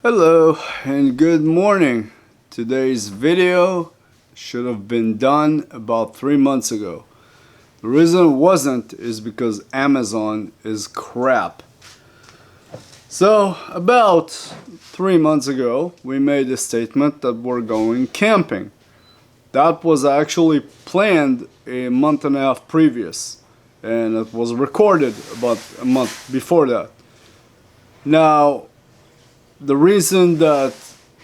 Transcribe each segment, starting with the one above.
Hello and good morning. Today's video should have been done about 3 months ago. The reason it wasn't is because Amazon is crap. So about 3 months ago we made a statement that we're going camping. That was actually planned a month and a half previous, and it was recorded about a month before that. Now the reason that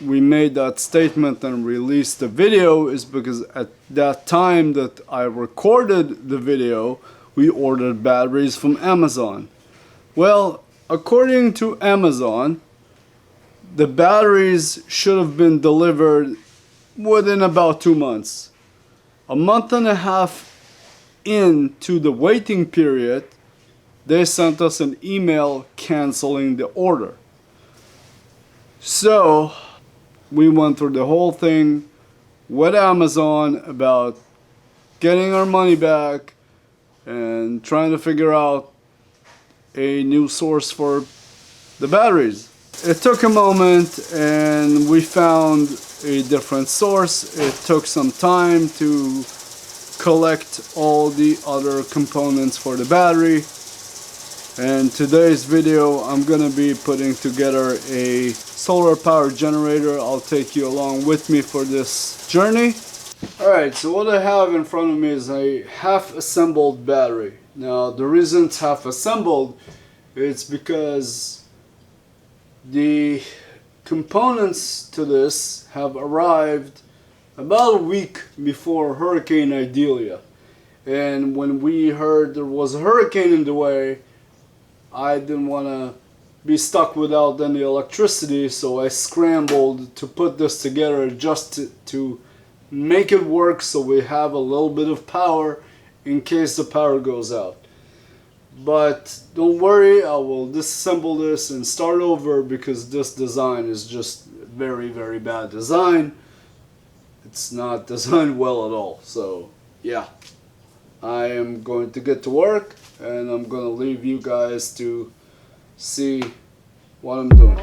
we made that statement and released the video is because at that time that I recorded the video, we ordered batteries from Amazon. Well, according to Amazon, the batteries should have been delivered within about 2 months. A month and a half into the waiting period, they sent us an email canceling the order. So we went through the whole thing with Amazon about getting our money back and trying to figure out a new source for the batteries. It took a moment and we found a different source. It took some time to collect all the other components for the battery. And today's video I'm gonna be putting together a solar power generator. I'll take you along with me for this journey. Alright, so what I have in front of me is a half assembled battery. Now the reason it's half assembled is because the components to this have arrived about a week before Hurricane Idalia. And when we heard there was a hurricane in the way, I didn't want to be stuck without any electricity, so I scrambled to put this together just to make it work so we have a little bit of power in case the power goes out. But don't worry, I will disassemble this and start over because this design is just very, very bad design. It's not designed well at all. So yeah, I am going to get to work and I'm going to leave you guys to see what I'm doing.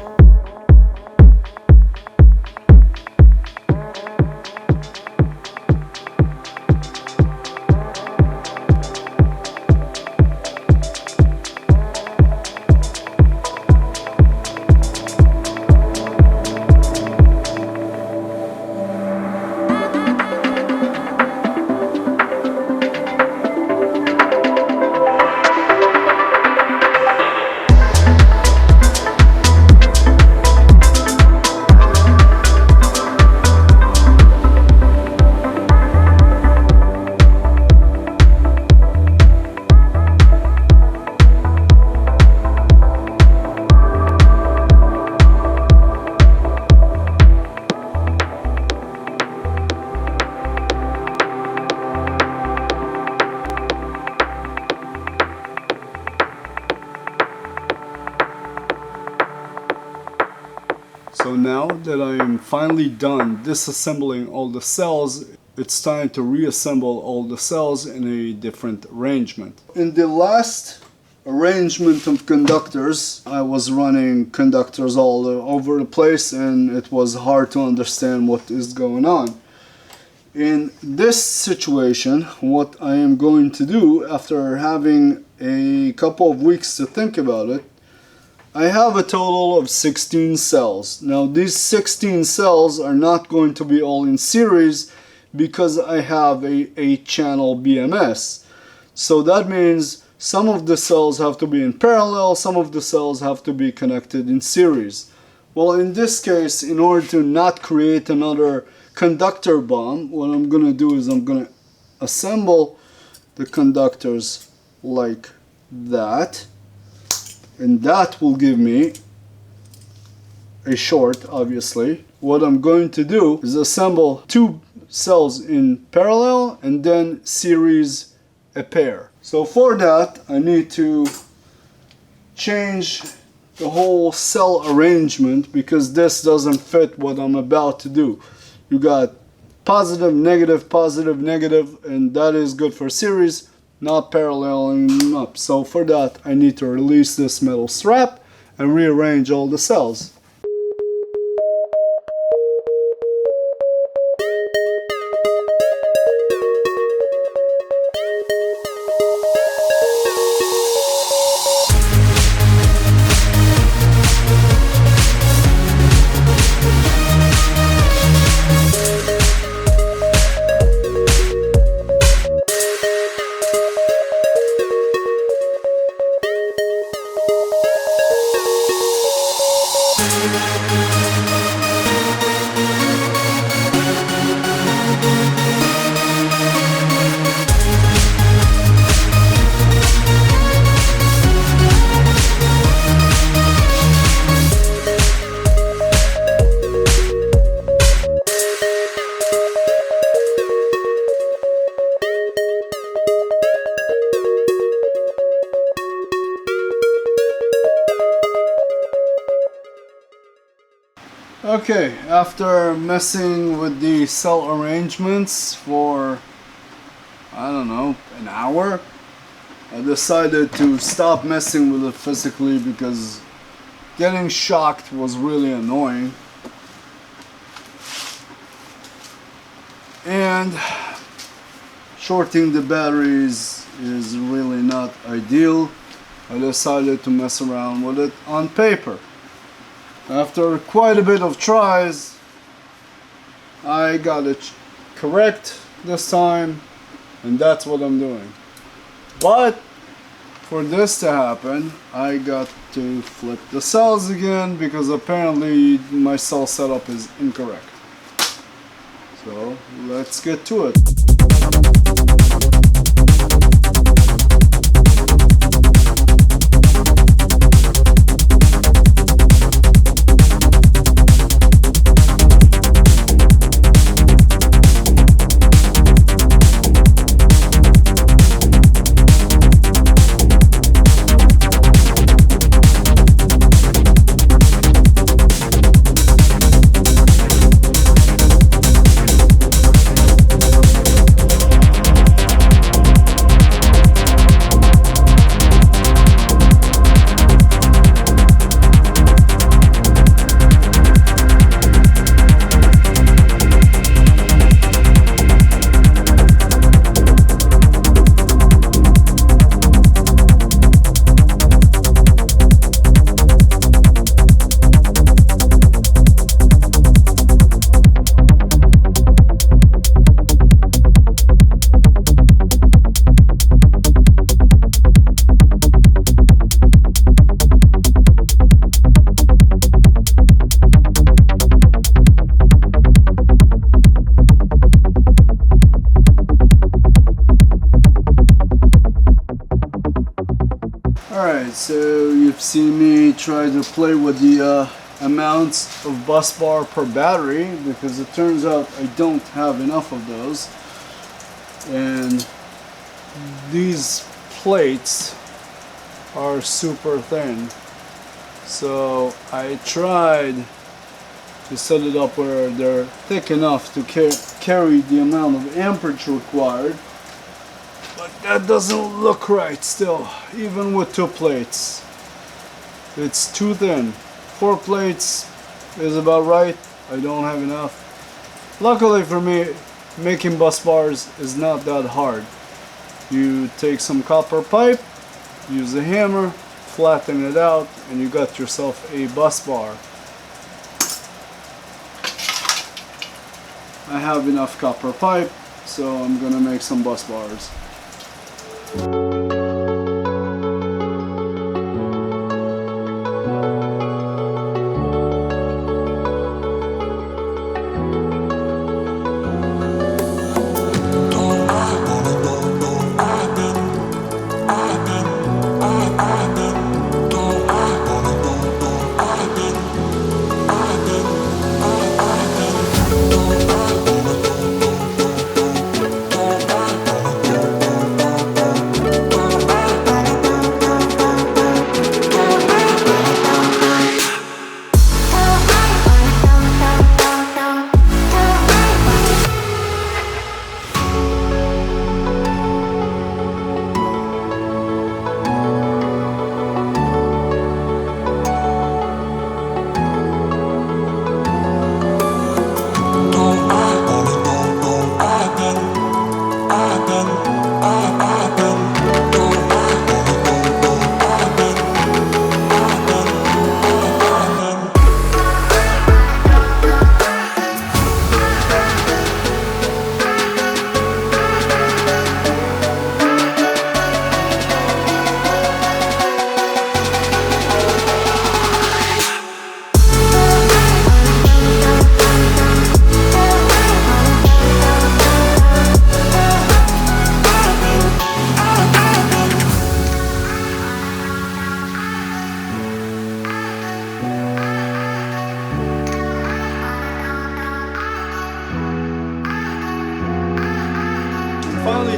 So now that I am finally done disassembling all the cells, it's time to reassemble all the cells in a different arrangement. In the last arrangement of conductors, I was running conductors all over the place and it was hard to understand what is going on. In this situation, what I am going to do after having a couple of weeks to think about it, I have a total of 16 cells. Now these 16 cells are not going to be all in series because I have a 8-channel BMS. So that means some of the cells have to be in parallel, some of the cells have to be connected in series. Well, in this case, in order to not create another conductor bomb, what I'm going to do is I'm going to assemble the conductors like that. And that will give me a short, obviously. What I'm going to do is assemble 2 cells in parallel and then series a pair. So for that, I need to change the whole cell arrangement because this doesn't fit what I'm about to do. You got positive, negative, and that is good for series, not paralleling up. So for that I need to release this metal strap and rearrange all the cells. Okay, after messing with the cell arrangements for, I don't know, an hour, I decided to stop messing with it physically because getting shocked was really annoying. And shorting the batteries is really not ideal. I decided to mess around with it on paper. After quite a bit of tries, I got it correct this time, and that's what I'm doing. But for this to happen, I got to flip the cells again because apparently my cell setup is incorrect. So let's get to it. Alright, so you've seen me try to play with the amounts of bus bar per battery because it turns out I don't have enough of those. And these plates are super thin. So I tried to set it up where they're thick enough to carry the amount of amperage required. But that doesn't look right still, even with 2 plates. It's too thin. 4 plates is about right. I don't have enough. Luckily for me, making bus bars is not that hard. You take some copper pipe, use a hammer, flatten it out, and you got yourself a bus bar. I have enough copper pipe, so I'm gonna make some bus bars.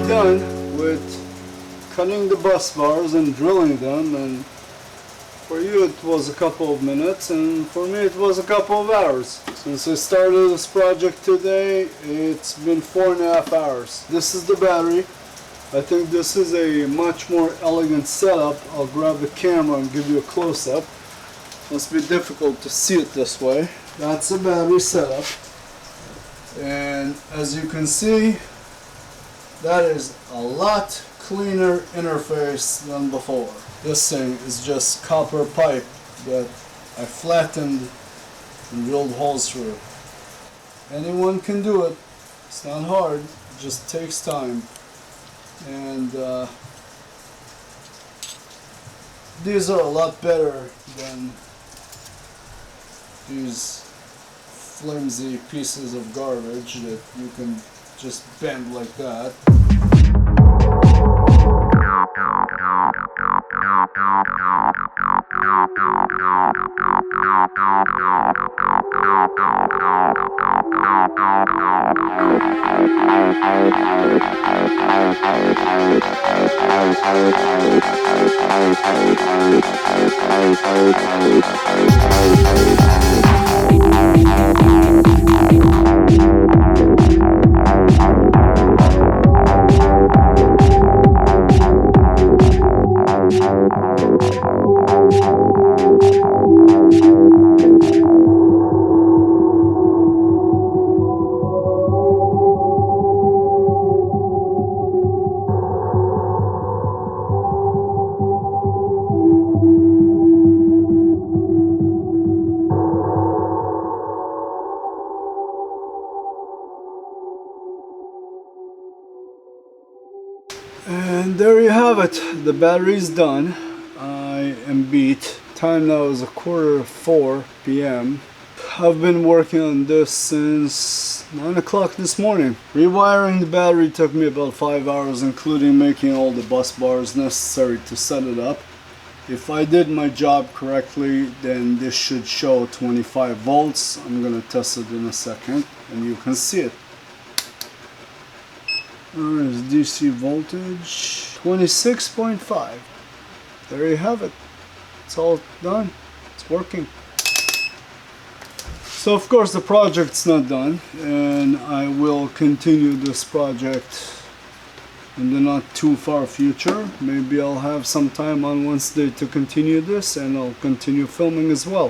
done with cutting the bus bars and drilling them, and for you it was a couple of minutes, and for me it was a couple of hours. Since I started this project today, it's been 4.5 hours. This is the battery. I think this is a much more elegant setup. I'll grab the camera and give you a close-up. Must be difficult to see it this way. That's the battery setup. And as you can see, that is a lot cleaner interface than before. This thing is just copper pipe that I flattened and drilled holes through. Anyone can do it. It's not hard. It just takes time. And these are a lot better than these flimsy pieces of garbage that you can just bend like that. And there you have it. The battery's done. I am beat. Time now is 3:45 p.m. I've been working on this since 9 o'clock this morning. Rewiring the battery took me about 5 hours, including making all the bus bars necessary to set it up. If I did my job correctly, then this should show 25 volts. I'm gonna test it in a second and you can see it. There is DC voltage, 26.5. There you have it. It's all done. It's working. So of course the project's not done, and I will continue this project in the not too far future. Maybe I'll have some time on Wednesday to continue this, and I'll continue filming as well.